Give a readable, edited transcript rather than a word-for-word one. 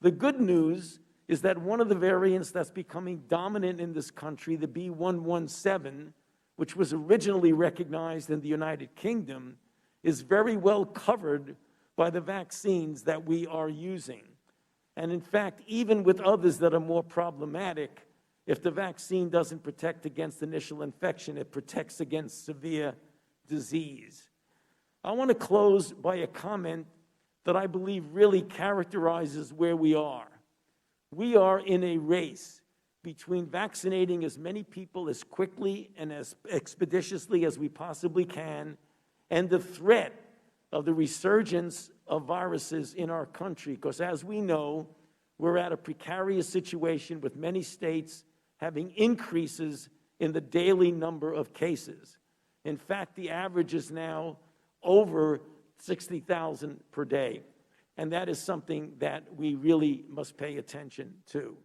The good news is that one of the variants that's becoming dominant in this country, the B.1.1.7, which was originally recognized in the United Kingdom, is very well covered by the vaccines that we are using. And in fact, even with others that are more problematic, if the vaccine doesn't protect against initial infection, it protects against severe disease. I want to close by a comment that I believe really characterizes where we are. We are in a race between vaccinating as many people as quickly and as expeditiously as we possibly can, and the threat of the resurgence of viruses in our country, because as we know, we're at a precarious situation with many states having increases in the daily number of cases. In fact, the average is now over 60,000 per day, and that is something that we really must pay attention to.